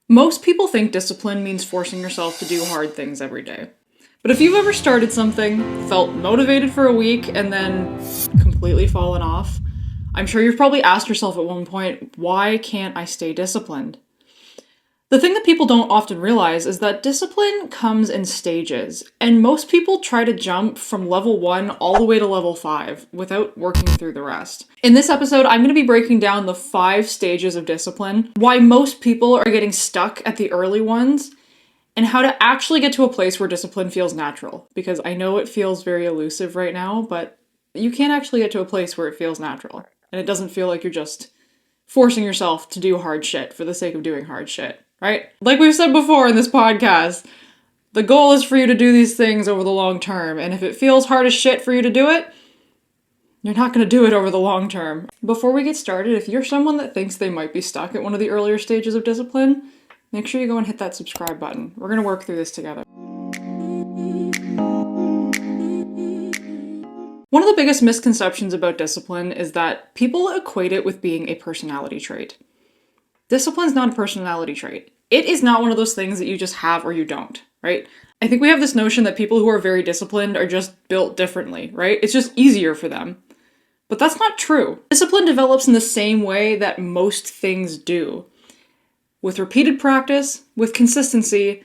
Most people think discipline means forcing yourself to do hard things every day. But if you've ever started something, felt motivated for a week, and then completely fallen off, I'm sure you've probably asked yourself at one point, why can't I stay disciplined? The thing that people don't often realize is that discipline comes in stages, and most people try to jump from level 1 all the way to level 5 without working through the rest. In this episode, I'm going to be breaking down the 5 stages of discipline, why most people are getting stuck at the early ones, and how to actually get to a place where discipline feels natural. Because I know it feels very elusive right now, but you can actually get to a place where it feels natural, and it doesn't feel like you're just forcing yourself to do hard shit for the sake of doing hard shit. Right? Like we've said before in this podcast, the goal is for you to do these things over the long term, and if it feels hard as shit for you to do it, you're not going to do it over the long term. Before we get started, if you're someone that thinks they might be stuck at one of the earlier stages of discipline, make sure you go and hit that subscribe button. We're going to work through this together. One of the biggest misconceptions about discipline is that people equate it with being a personality trait. Discipline's not a personality trait. It is not one of those things that you just have or you don't, right? I think we have this notion that people who are very disciplined are just built differently, right? It's just easier for them. But that's not true. Discipline develops in the same way that most things do. With repeated practice, with consistency,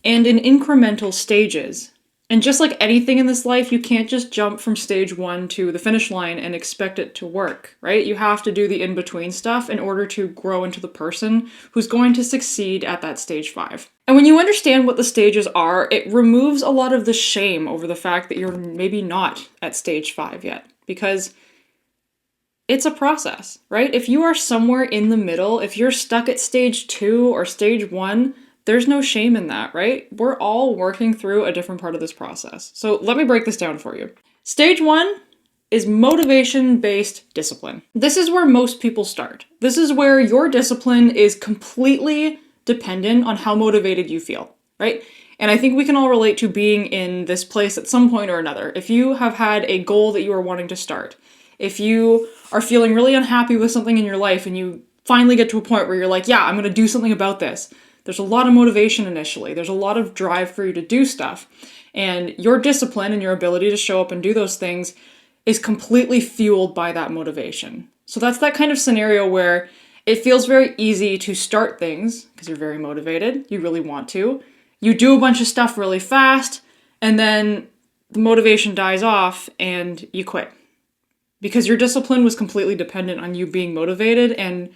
and in incremental stages. And just like anything in this life, you can't just jump from stage 1 to the finish line and expect it to work, right? You have to do the in-between stuff in order to grow into the person who's going to succeed at that stage 5. And when you understand what the stages are, it removes a lot of the shame over the fact that you're maybe not at stage 5 yet, because it's a process, right? If you are somewhere in the middle, if you're stuck at stage 2 or stage 1, there's no shame in that, right? We're all working through a different part of this process. So let me break this down for you. Stage 1 is motivation-based discipline. This is where most people start. This is where your discipline is completely dependent on how motivated you feel, right? And I think we can all relate to being in this place at some point or another. If you have had a goal that you are wanting to start, if you are feeling really unhappy with something in your life and you finally get to a point where you're like, yeah, I'm going to do something about this. There's a lot of motivation initially. There's a lot of drive for you to do stuff. And your discipline and your ability to show up and do those things is completely fueled by that motivation. So that's that kind of scenario where it feels very easy to start things because you're very motivated. You really want to. You do a bunch of stuff really fast, and then the motivation dies off and you quit. Because your discipline was completely dependent on you being motivated, and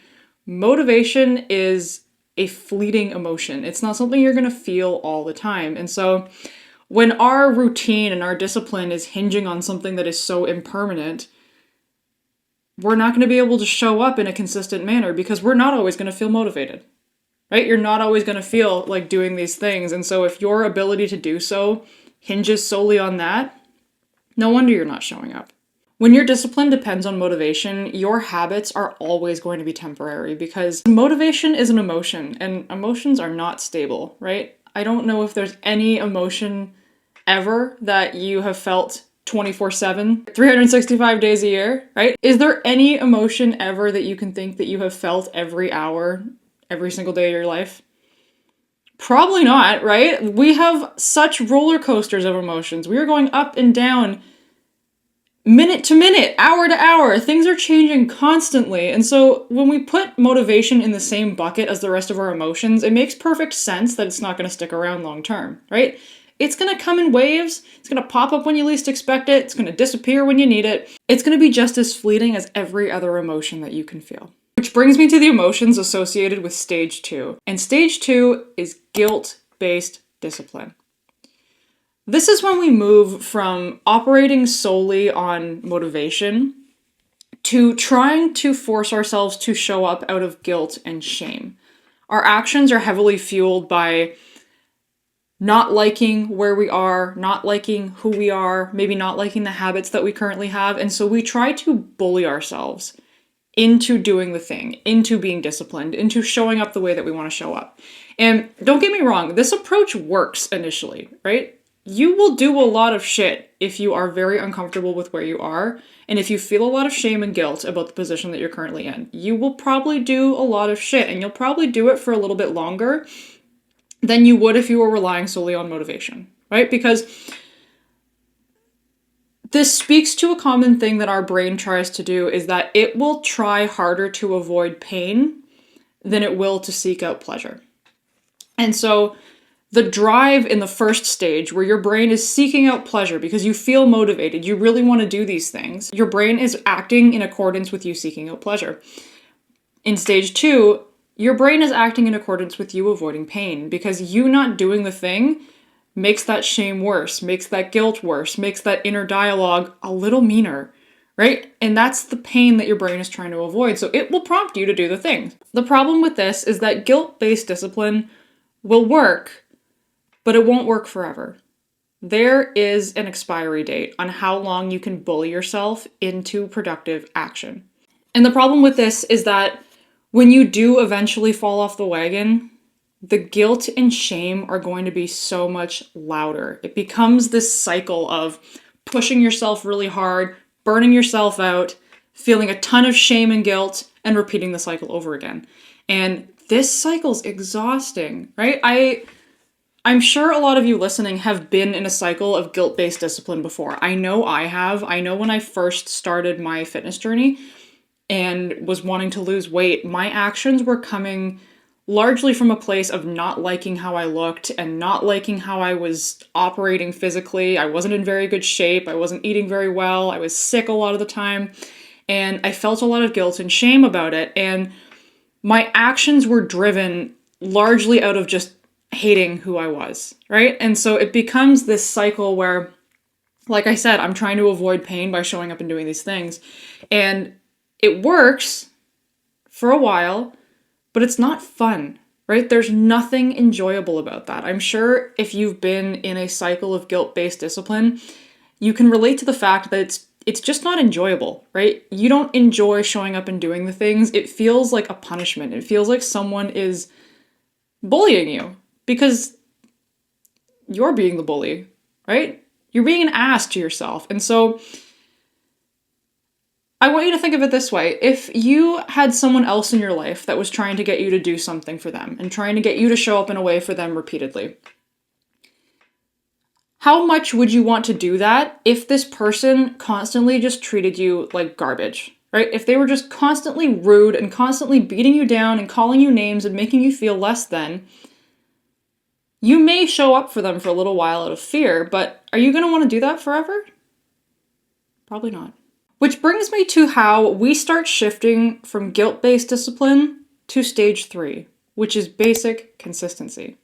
motivation is a fleeting emotion. It's not something you're going to feel all the time. And so when our routine and our discipline is hinging on something that is so impermanent, we're not going to be able to show up in a consistent manner because we're not always going to feel motivated, right? You're not always going to feel like doing these things. And so if your ability to do so hinges solely on that, no wonder you're not showing up. When your discipline depends on motivation, your habits are always going to be temporary because motivation is an emotion and emotions are not stable, right? I don't know if there's any emotion ever that you have felt 24/7, 365 days a year, right? Is there any emotion ever that you can think that you have felt every hour, every single day of your life? Probably not, right? We have such roller coasters of emotions. We are going up and down minute to minute, hour to hour. Things are changing constantly. And so when we put motivation in the same bucket as the rest of our emotions, it makes perfect sense that it's not going to stick around long term, right? It's going to come in waves. It's going to pop up when you least expect it. It's going to disappear when you need it. It's going to be just as fleeting as every other emotion that you can feel. Which brings me to the emotions associated with stage 2. And stage 2 is guilt-based discipline. This is when we move from operating solely on motivation to trying to force ourselves to show up out of guilt and shame. Our actions are heavily fueled by not liking where we are, not liking who we are, maybe not liking the habits that we currently have, and so we try to bully ourselves into doing the thing, into being disciplined, into showing up the way that we want to show up. And don't get me wrong, this approach works initially, right? You will do a lot of shit if you are very uncomfortable with where you are, and if you feel a lot of shame and guilt about the position that you're currently in. You will probably do a lot of shit, and you'll probably do it for a little bit longer than you would if you were relying solely on motivation, right? Because this speaks to a common thing that our brain tries to do, is that it will try harder to avoid pain than it will to seek out pleasure. And so the drive in the first stage, where your brain is seeking out pleasure because you feel motivated, you really want to do these things, your brain is acting in accordance with you seeking out pleasure. In stage 2, your brain is acting in accordance with you avoiding pain, because you not doing the thing makes that shame worse, makes that guilt worse, makes that inner dialogue a little meaner, right? And that's the pain that your brain is trying to avoid, so it will prompt you to do the thing. The problem with this is that guilt-based discipline will work, but it won't work forever. There is an expiry date on how long you can bully yourself into productive action. And the problem with this is that when you do eventually fall off the wagon, the guilt and shame are going to be so much louder. It becomes this cycle of pushing yourself really hard, burning yourself out, feeling a ton of shame and guilt, and repeating the cycle over again. And this cycle's exhausting, right? I'm sure a lot of you listening have been in a cycle of guilt-based discipline before. I know I have. I know when I first started my fitness journey and was wanting to lose weight, my actions were coming largely from a place of not liking how I looked and not liking how I was operating physically. I wasn't in very good shape. I wasn't eating very well. I was sick a lot of the time. And I felt a lot of guilt and shame about it. And my actions were driven largely out of just hating who I was, right? And so it becomes this cycle where, like I said, I'm trying to avoid pain by showing up and doing these things. And it works for a while, but it's not fun, right? There's nothing enjoyable about that. I'm sure if you've been in a cycle of guilt-based discipline, you can relate to the fact that it's just not enjoyable, right? You don't enjoy showing up and doing the things. It feels like a punishment. It feels like someone is bullying you because you're being the bully, right? You're being an ass to yourself. And so I want you to think of it this way. If you had someone else in your life that was trying to get you to do something for them and trying to get you to show up in a way for them repeatedly, how much would you want to do that if this person constantly just treated you like garbage, right? If they were just constantly rude and constantly beating you down and calling you names and making you feel less than, you may show up for them for a little while out of fear, but are you going to want to do that forever? Probably not. Which brings me to how we start shifting from guilt-based discipline to stage 3, which is basic consistency.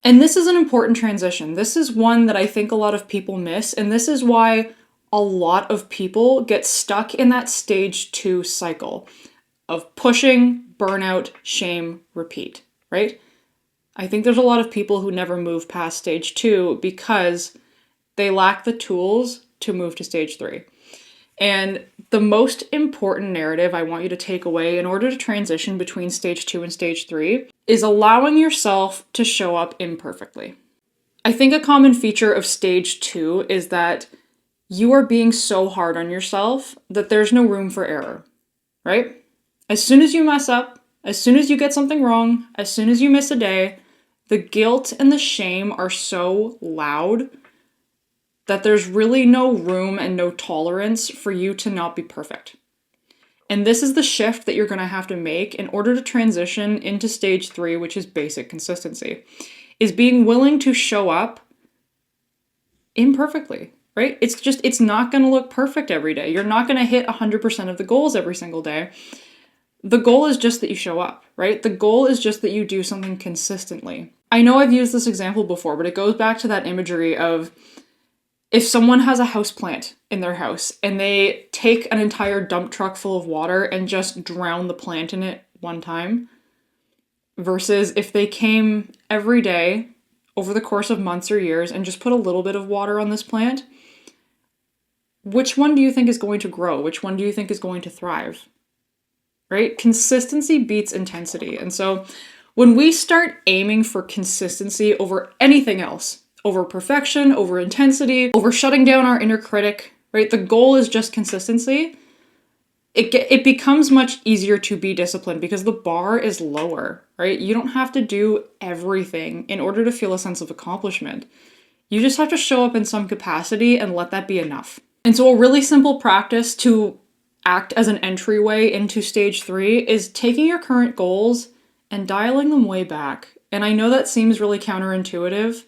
And this is an important transition. This is one that I think a lot of people miss, and this is why a lot of people get stuck in that stage 2 cycle of pushing, burnout, shame, repeat, right? I think there's a lot of people who never move past stage 2 because they lack the tools to move to stage 3. And the most important narrative I want you to take away in order to transition between stage 2 and stage 3 is allowing yourself to show up imperfectly. I think a common feature of stage 2 is that you are being so hard on yourself that there's no room for error, right? As soon as you mess up, as soon as you get something wrong, as soon as you miss a day, the guilt and the shame are so loud that there's really no room and no tolerance for you to not be perfect. And this is the shift that you're going to have to make in order to transition into stage 3, which is basic consistency, is being willing to show up imperfectly, right? It's not going to look perfect every day. You're not going to hit 100% of the goals every single day. The goal is just that you show up, right? The goal is just that you do something consistently. I know I've used this example before, but it goes back to that imagery of if someone has a houseplant in their house and they take an entire dump truck full of water and just drown the plant in it one time, versus if they came every day over the course of months or years and just put a little bit of water on this plant, which one do you think is going to grow? Which one do you think is going to thrive? Right? Consistency beats intensity. And so when we start aiming for consistency over anything else, over perfection, over intensity, over shutting down our inner critic, right? The goal is just consistency. It becomes much easier to be disciplined because the bar is lower, right? You don't have to do everything in order to feel a sense of accomplishment. You just have to show up in some capacity and let that be enough. And so a really simple practice to act as an entryway into stage 3 is taking your current goals and dialing them way back. And I know that seems really counterintuitive.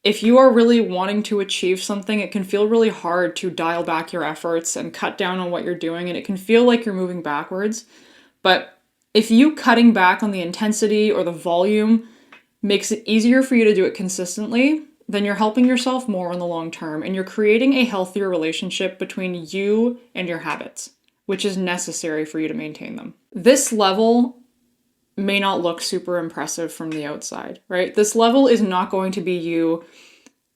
If you are really wanting to achieve something, it can feel really hard to dial back your efforts and cut down on what you're doing, and it can feel like you're moving backwards. But if you cutting back on the intensity or the volume makes it easier for you to do it consistently, then you're helping yourself more in the long term, and you're creating a healthier relationship between you and your habits, which is necessary for you to maintain them. This level may not look super impressive from the outside, right? This level is not going to be you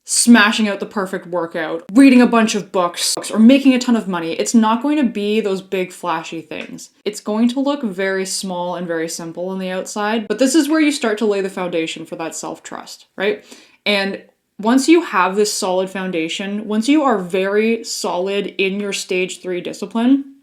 smashing out the perfect workout, reading a bunch of books, or making a ton of money. It's not going to be those big flashy things. It's going to look very small and very simple on the outside, but this is where you start to lay the foundation for that self-trust, right? And once you have this solid foundation, once you are very solid in your stage 3 discipline,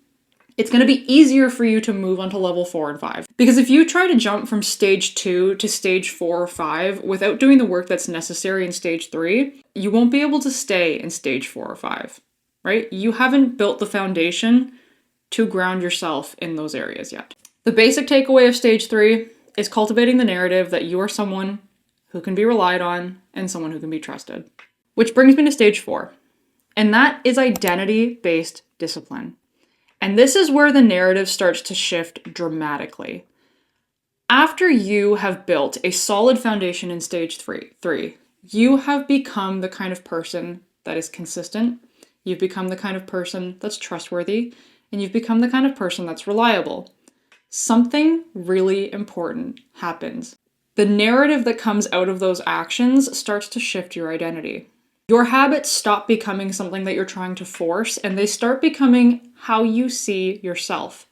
it's going to be easier for you to move onto level 4 and 5. Because if you try to jump from stage 2 to stage 4 or 5 without doing the work that's necessary in stage 3, you won't be able to stay in stage 4 or 5, right? You haven't built the foundation to ground yourself in those areas yet. The basic takeaway of stage 3 is cultivating the narrative that you are someone who can be relied on and someone who can be trusted. Which brings me to stage 4, and that is identity-based discipline. And this is where the narrative starts to shift dramatically. After you have built a solid foundation in stage 3, you have become the kind of person that is consistent, you've become the kind of person that's trustworthy, and you've become the kind of person that's reliable. Something really important happens. The narrative that comes out of those actions starts to shift your identity. Your habits stop becoming something that you're trying to force, and they start becoming how you see yourself.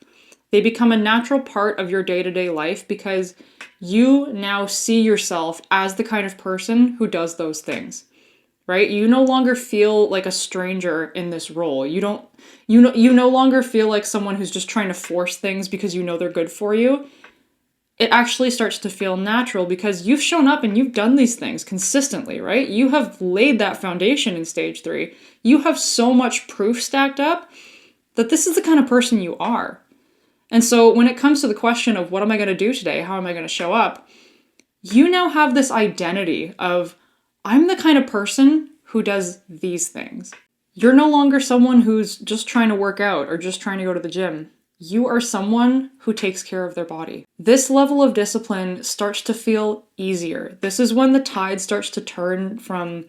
They become a natural part of your day-to-day life because you now see yourself as the kind of person who does those things, right? You no longer feel like a stranger in this role. You no longer feel like someone who's just trying to force things because you know they're good for you. It actually starts to feel natural because you've shown up and you've done these things consistently, right? You have laid that foundation in stage 3. You have so much proof stacked up that this is the kind of person you are. And so when it comes to the question of what am I going to do today? How am I going to show up? You now have this identity of I'm the kind of person who does these things. You're no longer someone who's just trying to work out or just trying to go to the gym. You are someone who takes care of their body. This level of discipline starts to feel easier. This is when the tide starts to turn from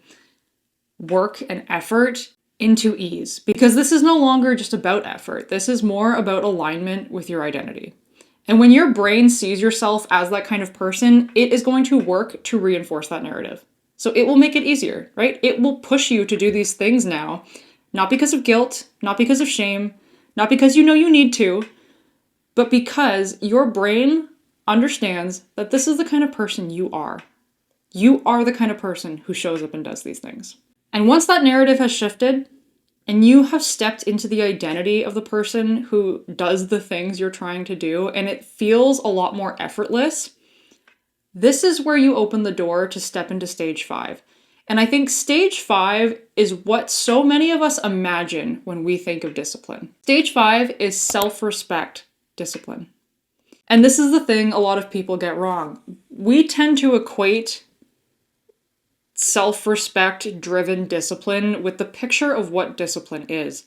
work and effort into ease, because this is no longer just about effort. This is more about alignment with your identity. And when your brain sees yourself as that kind of person, it is going to work to reinforce that narrative. So it will make it easier, right? It will push you to do these things now, not because of guilt, not because of shame, not because you know you need to, but because your brain understands that this is the kind of person you are. You are the kind of person who shows up and does these things. And once that narrative has shifted, and you have stepped into the identity of the person who does the things you're trying to do, and it feels a lot more effortless, this is where you open the door to step into stage 5. And I think stage 5 is what so many of us imagine when we think of discipline. Stage 5 is self-respect discipline. And this is the thing a lot of people get wrong. We tend to equate self-respect driven discipline with the picture of what discipline is.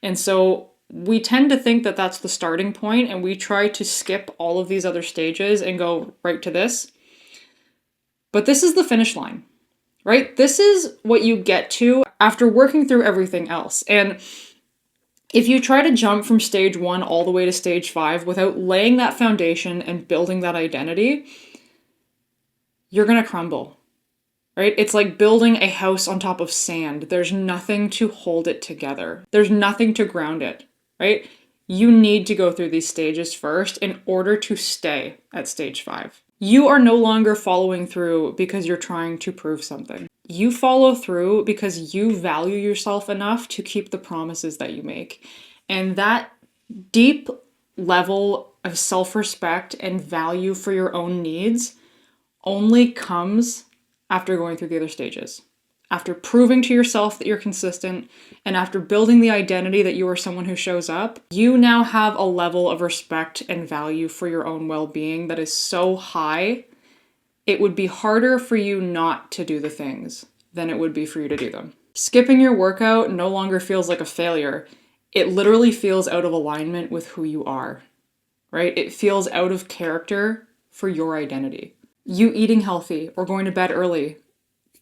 And so we tend to think that that's the starting point, and we try to skip all of these other stages and go right to this. But this is the finish line. Right? This is what you get to after working through everything else. And if you try to jump from stage 1 all the way to stage 5 without laying that foundation and building that identity, you're going to crumble, right? It's like building a house on top of sand. There's nothing to hold it together. There's nothing to ground it, right? You need to go through these stages first in order to stay at stage 5. You are no longer following through because you're trying to prove something. You follow through because you value yourself enough to keep the promises that you make. And that deep level of self-respect and value for your own needs only comes after going through the other stages. After proving to yourself that you're consistent, and after building the identity that you are someone who shows up, you now have a level of respect and value for your own well-being that is so high, it would be harder for you not to do the things than it would be for you to do them. Skipping your workout no longer feels like a failure. It literally feels out of alignment with who you are, right? It feels out of character for your identity. You eating healthy or going to bed early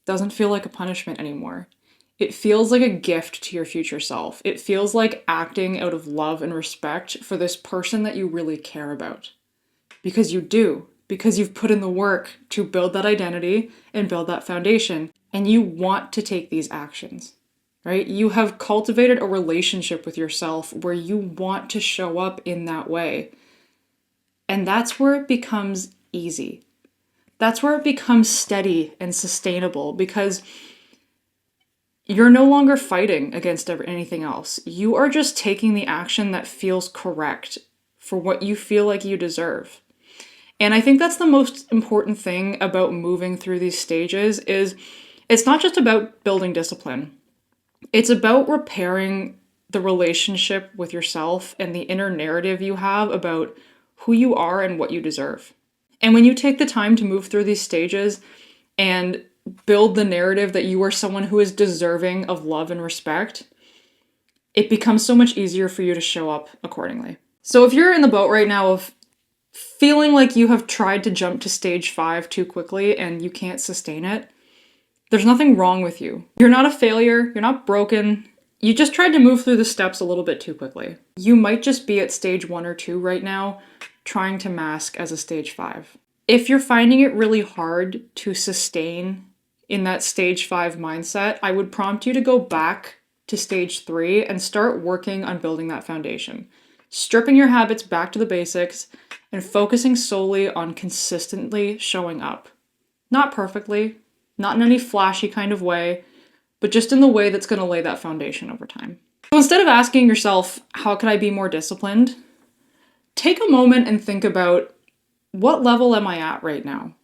doesn't feel like a punishment anymore. It feels like a gift to your future self. It feels like acting out of love and respect for this person that you really care about. Because you do. Because you've put in the work to build that identity and build that foundation. And you want to take these actions, right? You have cultivated a relationship with yourself where you want to show up in that way. And that's where it becomes easy. That's where it becomes steady and sustainable, because you're no longer fighting against anything else. You are just taking the action that feels correct for what you feel like you deserve. And I think that's the most important thing about moving through these stages is it's not just about building discipline. It's about repairing the relationship with yourself and the inner narrative you have about who you are and what you deserve. And when you take the time to move through these stages and build the narrative that you are someone who is deserving of love and respect, it becomes so much easier for you to show up accordingly. So if you're in the boat right now of feeling like you have tried to jump to stage 5 too quickly and you can't sustain it, there's nothing wrong with you. You're not a failure, you're not broken. You just tried to move through the steps a little bit too quickly. You might just be at stage 1 or 2 right now, trying to mask as a stage 5. If you're finding it really hard to sustain in that stage 5 mindset, I would prompt you to go back to stage 3 and start working on building that foundation. Stripping your habits back to the basics and focusing solely on consistently showing up. Not perfectly, not in any flashy kind of way, but just in the way that's going to lay that foundation over time. So instead of asking yourself, how can I be more disciplined? Take a moment and think about, what level am I at right now?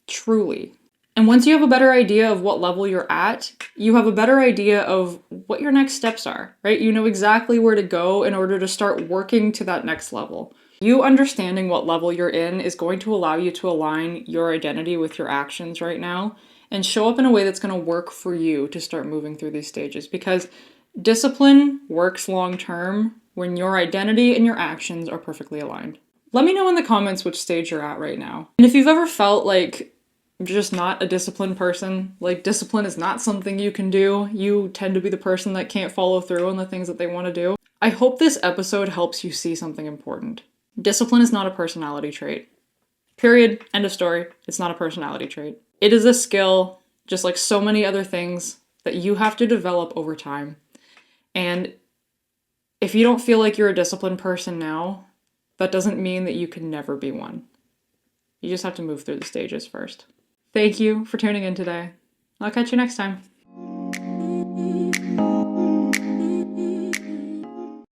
Truly. And once you have a better idea of what level you're at, you have a better idea of what your next steps are, right? You know exactly where to go in order to start working to that next level. You understanding what level you're in is going to allow you to align your identity with your actions right now and show up in a way that's going to work for you to start moving through these stages, because discipline works long term when your identity and your actions are perfectly aligned. Let me know in the comments which stage you're at right now. And if you've ever felt like you're just not a disciplined person, like discipline is not something you can do, you tend to be the person that can't follow through on the things that they want to do, I hope this episode helps you see something important. Discipline is not a personality trait. Period. End of story. It's not a personality trait. It is a skill, just like so many other things, that you have to develop over time. And if you don't feel like you're a disciplined person now, that doesn't mean that you can never be one. You just have to move through the stages first. Thank you for tuning in today. I'll catch you next time.